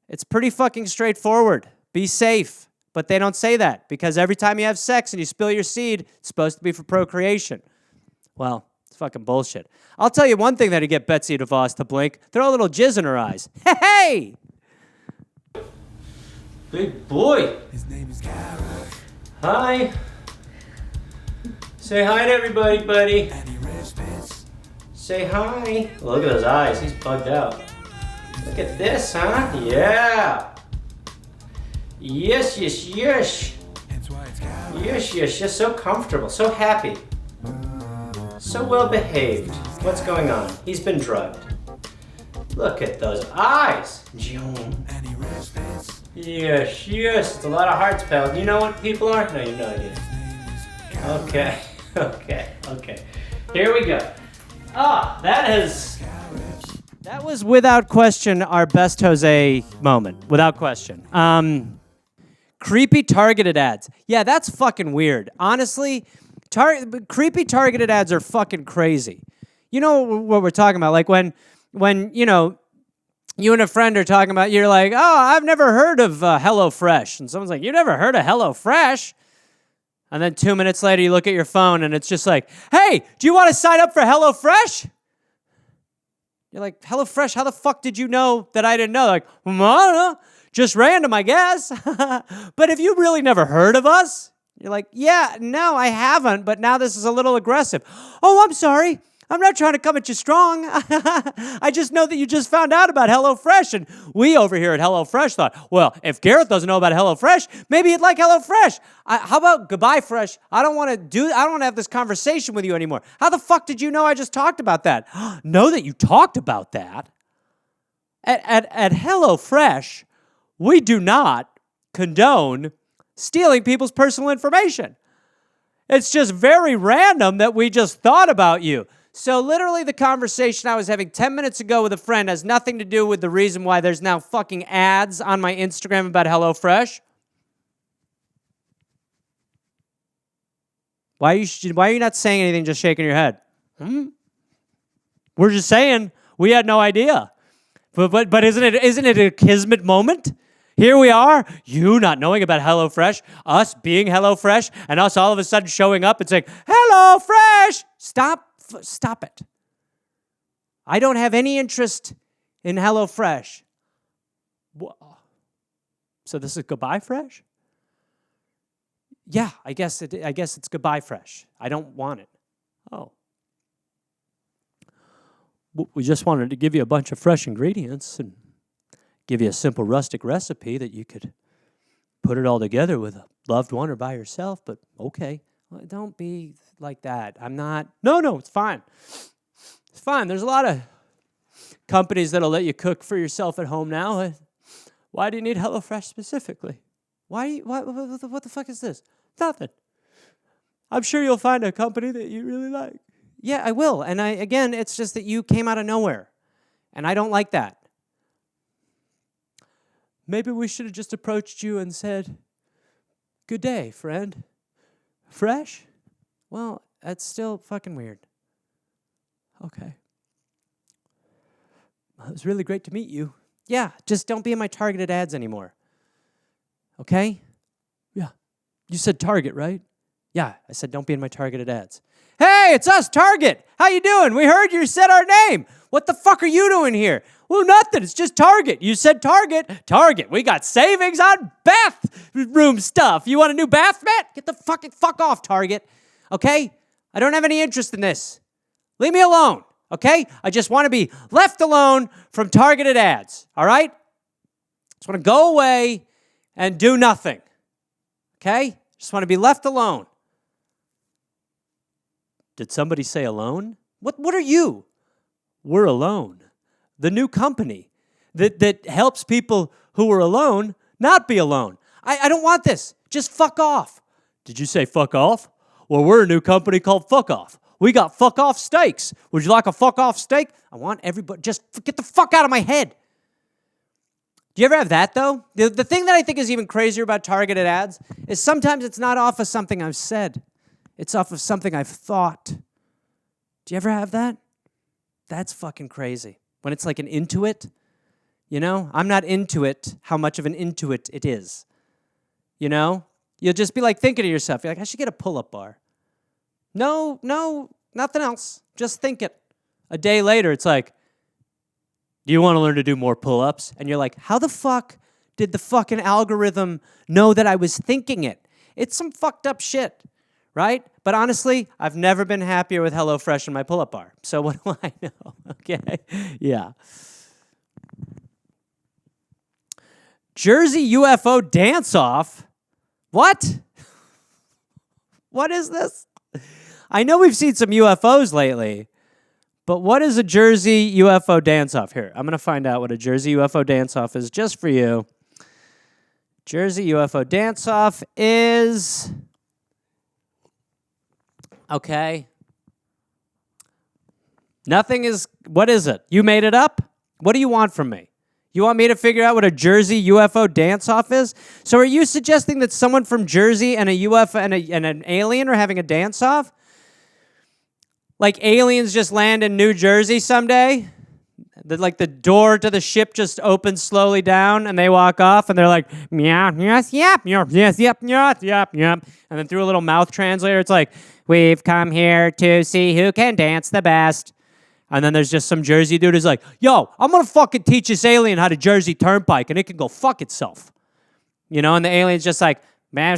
It's pretty fucking straightforward. Be safe. But they don't say that because every time you have sex and you spill your seed, it's supposed to be for procreation. Well, it's fucking bullshit. I'll tell you one thing that'd get Betsy DeVos to blink. Throw a little jizz in her eyes. Hey! Big boy. His name is Gareth. Hi. Say hi to everybody, buddy. And he rips bits. Say hi. Look at those eyes. He's bugged out. Look at this, huh? Yeah. Yes. Hence why it's Gareth. Yes. So comfortable. So happy. So well behaved. What's going on? He's been drugged. Look at those eyes. Joan. And he rips bits. Yes. It's a lot of hearts, pal. Do you know what people are? No, you have no idea. Okay. Here we go. That was without question our best Jose moment. Without question. Creepy targeted ads. Yeah, that's fucking weird. Honestly, creepy targeted ads are fucking crazy. You know what we're talking about? Like when you know, you and a friend are talking about, you're like, oh, I've never heard of HelloFresh. And someone's like, you never heard of HelloFresh? And then 2 minutes later, you look at your phone and it's just like, hey, do you want to sign up for HelloFresh? You're like, HelloFresh, how the fuck did you know that I didn't know? Like, I don't know, just random, I guess. But have you really never heard of us? You're like, yeah, no, I haven't, but now this is a little aggressive. Oh, I'm sorry. I'm not trying to come at you strong. I just know that you just found out about HelloFresh, and we over here at HelloFresh thought, well, if Gareth doesn't know about HelloFresh, maybe he'd like HelloFresh. How about goodbye, Fresh? I don't want to have this conversation with you anymore. How the fuck did you know I just talked about that? Know that you talked about that? At HelloFresh, we do not condone stealing people's personal information. It's just very random that we just thought about you. So literally the conversation I was having 10 minutes ago with a friend has nothing to do with the reason why there's now fucking ads on my Instagram about HelloFresh. Why are you not saying anything, just shaking your head? We're just saying we had no idea. But isn't it a kismet moment? Here we are, you not knowing about HelloFresh, us being HelloFresh, and us all of a sudden showing up and saying, HelloFresh! Stop it. I don't have any interest in HelloFresh. So this is Goodbye Fresh? Yeah, I guess it's Goodbye Fresh. I don't want it. Oh. We just wanted to give you a bunch of fresh ingredients and give you a simple rustic recipe that you could put it all together with a loved one or by yourself, but okay. Well, don't be like that. I'm not. No, it's fine. It's fine. There's a lot of companies that'll let you cook for yourself at home now. Why do you need HelloFresh specifically? What the fuck is this? Nothing. I'm sure you'll find a company that you really like. Yeah, I will. And again, it's just that you came out of nowhere. And I don't like that. Maybe we should have just approached you and said, good day, friend. Fresh? Well, that's still fucking weird. Okay. Well, it was really great to meet you. Yeah, just don't be in my targeted ads anymore. Okay? Yeah. You said Target, right? Yeah, I said don't be in my targeted ads. Hey, it's us, Target. How you doing? We heard you said our name. What the fuck are you doing here? Well, nothing. It's just Target. You said Target. Target. We got savings on bathroom stuff. You want a new bath mat? Get the fuck off, Target. Okay? I don't have any interest in this. Leave me alone. Okay? I just want to be left alone from targeted ads. All right? Just want to go away and do nothing. Okay? Just want to be left alone. Did somebody say alone? What are you? We're Alone, the new company that helps people who are alone not be alone. I don't want this. Just fuck off. Did you say fuck off? Well, we're a new company called Fuck Off. We got fuck off steaks. Would you like a fuck off steak? I want everybody, just get the fuck out of my head. Do you ever have that, though? The thing that I think is even crazier about targeted ads is sometimes it's not off of something I've said. It's off of something I've thought. Do you ever have that? That's fucking crazy. When it's like an intuit, you know? I'm not into it, how much of an intuit it is. You know? You'll just be like thinking to yourself, you're like, I should get a pull-up bar. No, nothing else. Just think it. A day later, it's like, do you want to learn to do more pull-ups? And you're like, how the fuck did the fucking algorithm know that I was thinking it? It's some fucked up shit, right? But honestly, I've never been happier with HelloFresh in my pull-up bar. So what do I know? Okay, yeah. Jersey UFO dance-off? What? What is this? I know we've seen some UFOs lately, but what is a Jersey UFO dance-off? Here, I'm going to find out what a Jersey UFO dance-off is just for you. Jersey UFO dance-off is... Okay. Nothing is... What is it? You made it up? What do you want from me? You want me to figure out what a Jersey UFO dance-off is? So are you suggesting that someone from Jersey and a UFO and an alien are having a dance-off? Like aliens just land in New Jersey someday? Like the door to the ship just opens slowly down and they walk off and they're like, meow, yes, yep, yes, yep, yep. And then through a little mouth translator, it's like, we've come here to see who can dance the best. And then there's just some Jersey dude who's like, yo, I'm going to fucking teach this alien how to Jersey Turnpike and it can go fuck itself. You know, and the alien's just like, what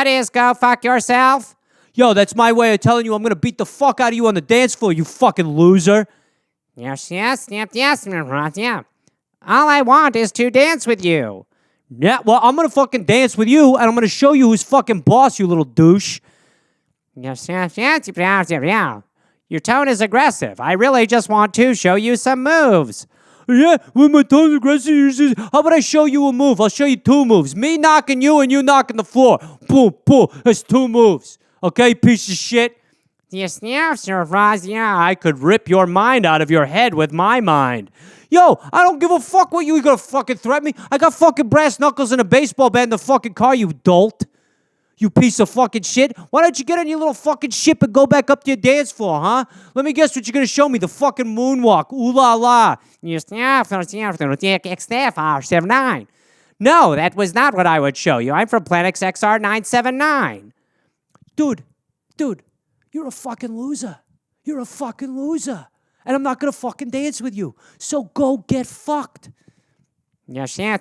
is go fuck yourself? Yo, that's my way of telling you I'm going to beat the fuck out of you on the dance floor, you fucking loser. Yes, yeah. All I want is to dance with you. Yeah, well, I'm going to fucking dance with you, and I'm going to show you who's fucking boss, you little douche. Yes, yeah. Your tone is aggressive. I really just want to show you some moves. Yeah, when my tone's aggressive, how about I show you a move? I'll show you two moves. Me knocking you and you knocking the floor. Boom, boom. That's two moves. Okay, piece of shit? Yes, yeah, I could rip your mind out of your head with my mind. Yo, I don't give a fuck what you gonna fucking threaten me. I got fucking brass knuckles and a baseball bat in the fucking car, you dolt. You piece of fucking shit. Why don't you get on your little fucking ship and go back up to your dance floor, huh? Let me guess what you're gonna show me, the fucking moonwalk. Ooh la la. No, that was not what I would show you. I'm from Planet XR 979. Dude, you're a fucking loser. You're a fucking loser. And I'm not going to fucking dance with you. So go get fucked. Yes, we're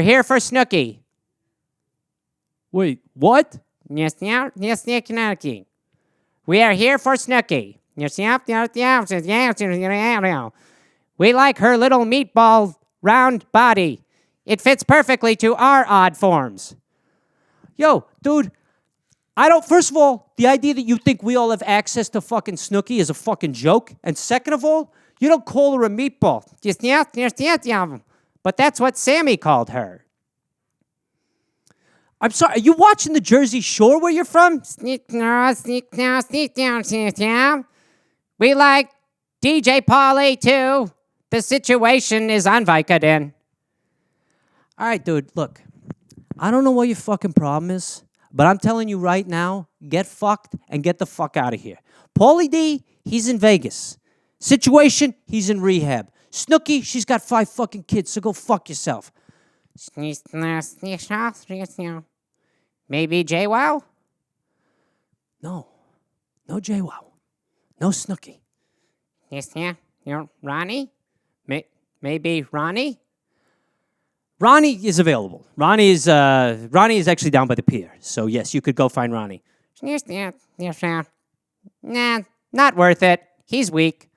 here for Snooki. Wait, what? Yes, Snooki. We are here for Snooki. We like her little meatball round body. It fits perfectly to our odd forms. Yo, dude, first of all, the idea that you think we all have access to fucking Snooki is a fucking joke. And second of all, you don't call her a meatball. But that's what Sammy called her. I'm sorry, are you watching the Jersey Shore where you're from? We like DJ Pauly, too. The situation is on Vicodin. All right, dude, look. I don't know what your fucking problem is, but I'm telling you right now, get fucked and get the fuck out of here. Pauly D, he's in Vegas. Situation, he's in rehab. Snooki, she's got 5 fucking kids, so go fuck yourself. Maybe JWoww? No. No JWoww. No Snooki. Ronnie? Maybe Ronnie? Ronnie is available. Ronnie is actually down by the pier. So yes, you could go find Ronnie. Nah, not worth it. He's weak.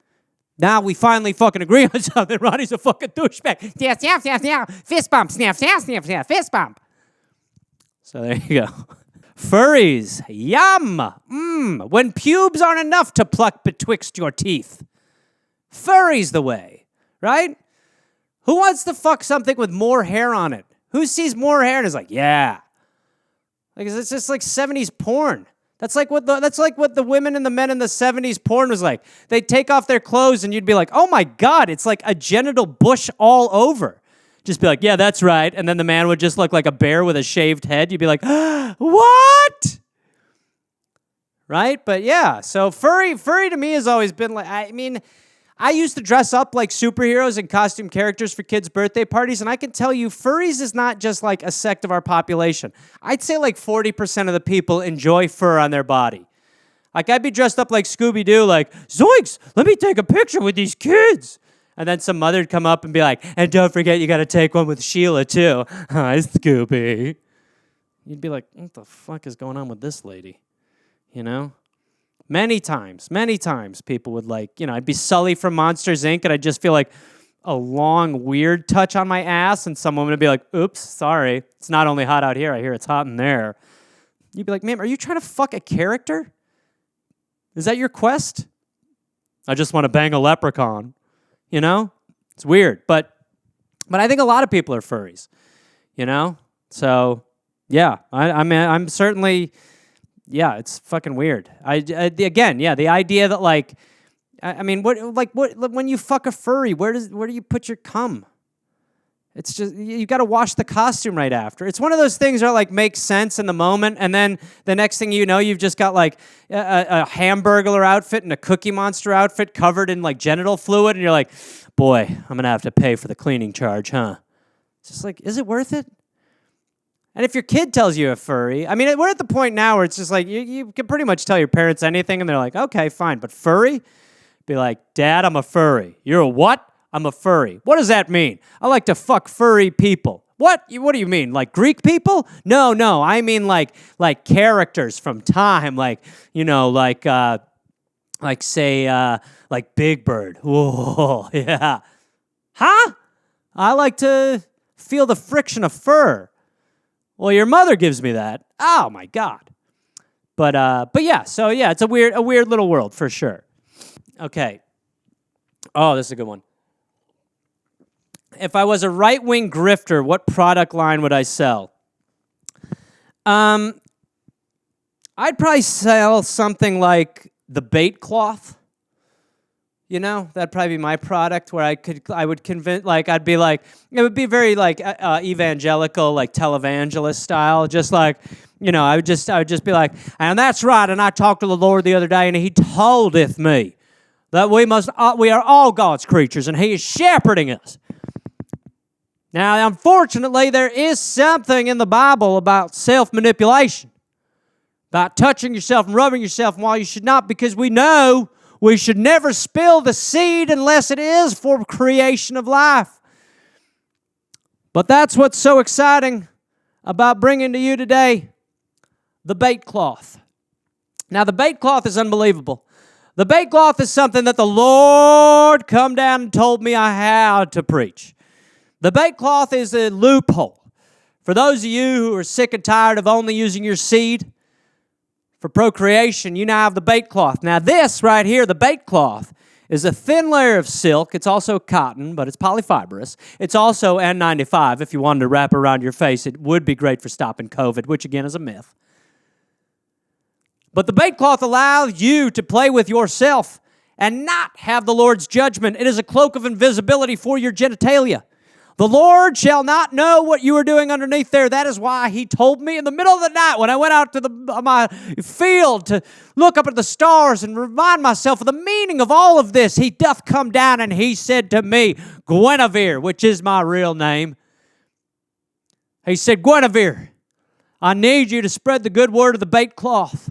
Now we finally fucking agree on something. Ronnie's a fucking douchebag. Yeah. Fist bump, sniff, fist bump. So there you go. Furries. Yum. When pubes aren't enough to pluck betwixt your teeth. Furry's the way, right? Who wants to fuck something with more hair on it? Who sees more hair and is like, yeah. Like, it's just like 70s porn. That's like what the women and the men in the 70s porn was like. They'd take off their clothes and you'd be like, oh my God, it's like a genital bush all over. Just be like, yeah, that's right. And then the man would just look like a bear with a shaved head. You'd be like, what? Right? But yeah, so furry to me has always been like, I used to dress up like superheroes and costume characters for kids' birthday parties, and I can tell you, furries is not just like a sect of our population. I'd say like 40% of the people enjoy fur on their body. Like, I'd be dressed up like Scooby-Doo, like, zoinks, let me take a picture with these kids. And then some mother'd come up and be like, and don't forget you got to take one with Sheila, too. Hi, Scooby. You'd be like, what the fuck is going on with this lady? You know? Many times, people would like, I'd be Sully from Monsters, Inc., and I'd just feel like a long, weird touch on my ass, and some woman would be like, oops, sorry. It's not only hot out here, I hear it's hot in there. You'd be like, ma'am, are you trying to fuck a character? Is that your quest? I just want to bang a leprechaun. It's weird, but I think a lot of people are furries, So, yeah, I'm certainly... Yeah, it's fucking weird. The idea that like, when you fuck a furry, where do you put your cum? It's just, you got to wash the costume right after. It's one of those things that like makes sense in the moment, and then the next thing you know, you've just got like a Hamburglar outfit and a Cookie Monster outfit covered in like genital fluid, and you're like, boy, I'm gonna have to pay for the cleaning charge, huh? It's just like, is it worth it? And if your kid tells you a furry, we're at the point now where it's just like, you can pretty much tell your parents anything, and they're like, okay, fine. But furry? Be like, Dad, I'm a furry. You're a what? I'm a furry. What does that mean? I like to fuck furry people. What? What do you mean? Like Greek people? No. I mean like characters from time. Like Big Bird. Whoa, yeah. Huh? I like to feel the friction of fur. Well, your mother gives me that. Oh my God. But yeah, so yeah, it's a weird little world for sure. Okay. Oh, this is a good one. If I was a right-wing grifter, what product line would I sell? I'd probably sell something like the bait cloth. That'd probably be my product where I would convince, like, I'd be like, it would be very like evangelical, like televangelist style, just like, I would just be like, and that's right, and I talked to the Lord the other day, and he toldeth me that we are all God's creatures, and he is shepherding us. Now, unfortunately, there is something in the Bible about self-manipulation, about touching yourself and rubbing yourself while you should not, because we know we should never spill the seed unless it is for creation of life. But that's what's so exciting about bringing to you today the bait cloth. Now, the bait cloth is unbelievable. The bait cloth is something that the Lord come down and told me I had to preach. The bait cloth is a loophole. For those of you who are sick and tired of only using your seed for procreation, you now have the bait cloth. Now this right here, the bait cloth, is a thin layer of silk. It's also cotton, but it's polyfibrous. It's also N95. If you wanted to wrap around your face, it would be great for stopping COVID, which again is a myth. But the bait cloth allows you to play with yourself and not have the Lord's judgment. It is a cloak of invisibility for your genitalia. The Lord shall not know what you are doing underneath there. That is why he told me in the middle of the night when I went out to my field to look up at the stars and remind myself of the meaning of all of this. He doth come down and he said to me, Guinevere, which is my real name. He said, Guinevere, I need you to spread the good word of the bait cloth.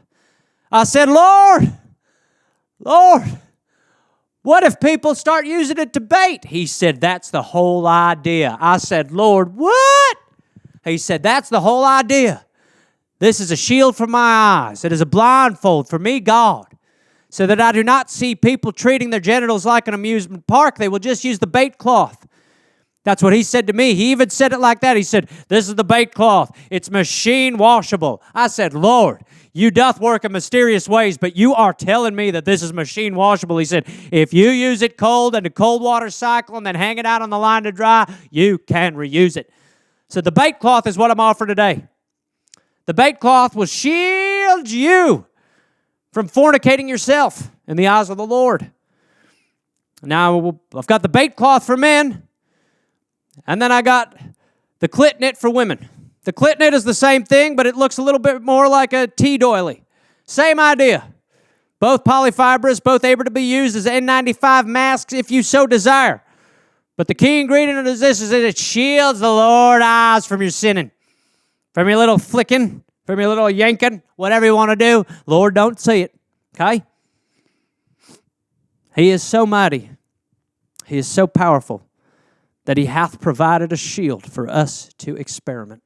I said, Lord, what if people start using it to bait? He said, that's the whole idea. I said, Lord, what? He said, that's the whole idea. This is a shield for my eyes. It is a blindfold for me, God, so that I do not see people treating their genitals like an amusement park. They will just use the bait cloth. That's what he said to me. He even said it like that. He said, this is the bait cloth. It's machine washable. I said, Lord, you doth work in mysterious ways, but you are telling me that this is machine washable. He said, if you use it cold and a cold water cycle and then hang it out on the line to dry, you can reuse it. So the bait cloth is what I'm offering today. The bait cloth will shield you from fornicating yourself in the eyes of the Lord. Now, I've got the bait cloth for men, and then I got the clit knit for women. The clit knit is the same thing, but it looks a little bit more like a tea doily. Same idea. Both polyfibrous, both able to be used as N95 masks if you so desire. But the key ingredient of this is that it shields the Lord's eyes from your sinning, from your little flicking, from your little yanking, whatever you want to do. Lord, don't see it, okay? He is so mighty. He is so powerful that he hath provided a shield for us to experiment.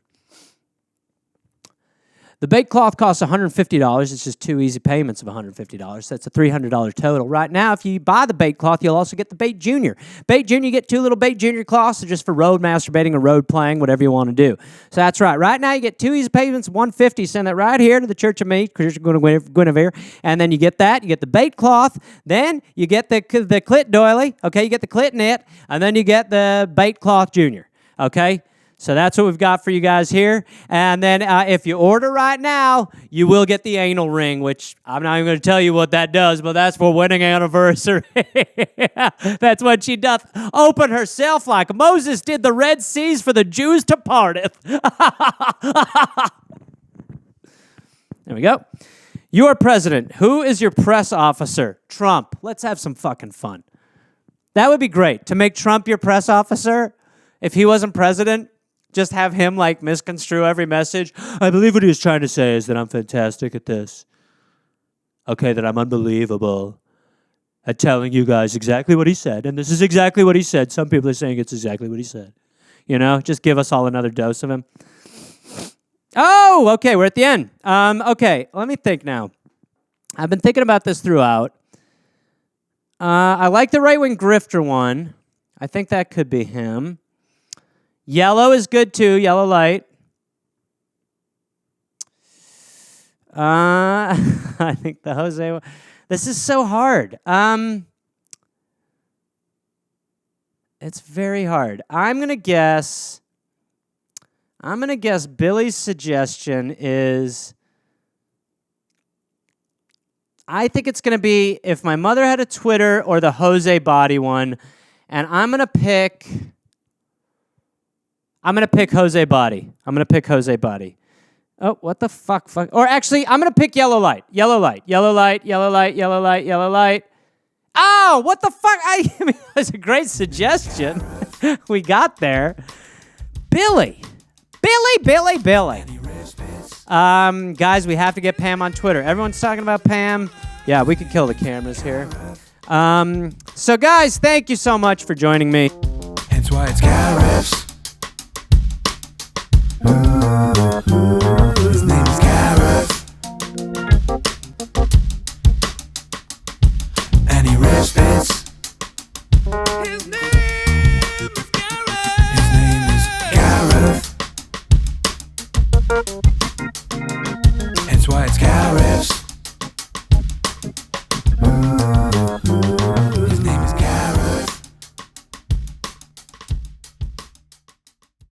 The bait cloth costs $150. It's just 2 easy payments of $150. That's a $300 total. Right now, if you buy the bait cloth, you'll also get the Bait Junior. Bait Junior, you get 2 little Bait Junior cloths. They're just for road masturbating or road playing, whatever you want to do. So that's right. Right now, you get 2 easy payments of $150. Send that right here to the Church of Me, because you're going to Guinevere. And then you get that. You get the bait cloth. Then you get the clit doily. Okay, you get the clit knit. And then you get the bait cloth junior. Okay? So that's what we've got for you guys here. And then if you order right now, you will get the anal ring, which I'm not even going to tell you what that does, but that's for wedding anniversary. That's what she doth open herself like Moses did the Red Seas for the Jews to parteth. There we go. You are president. Who is your press officer? Trump. Let's have some fucking fun. That would be great, to make Trump your press officer. If he wasn't president, just have him like misconstrue every message. I believe what he was trying to say is that I'm fantastic at this. Okay, that I'm unbelievable at telling you guys exactly what he said. And this is exactly what he said. Some people are saying it's exactly what he said. You know, just give us all another dose of him. Oh, okay, we're at the end. Okay, let me think now. I've been thinking about this throughout. I like the right-wing grifter one. I think that could be him. Yellow is good too, yellow light. I think the Jose one. This is so hard. It's very hard. I'm going to guess Billy's suggestion is, I think it's going to be If My Mother Had a Twitter or the Jose body one, and I'm going to pick Jose Body. I'm going to pick Jose Body. Oh, what the fuck? Or actually, I'm going to pick yellow light. Yellow light. Yellow light. Yellow light. Yellow light. Yellow light. Oh, what the fuck? I mean, that's a great suggestion. We got there. Billy. Guys, we have to get Pam on Twitter. Everyone's talking about Pam. Yeah, we could kill the cameras here. So, guys, thank you so much for joining me. Hence why it's Gareth's. His name is Gareth, and he rips bits. His name is Gareth. His name is Gareth. Hence why it's Gareth's.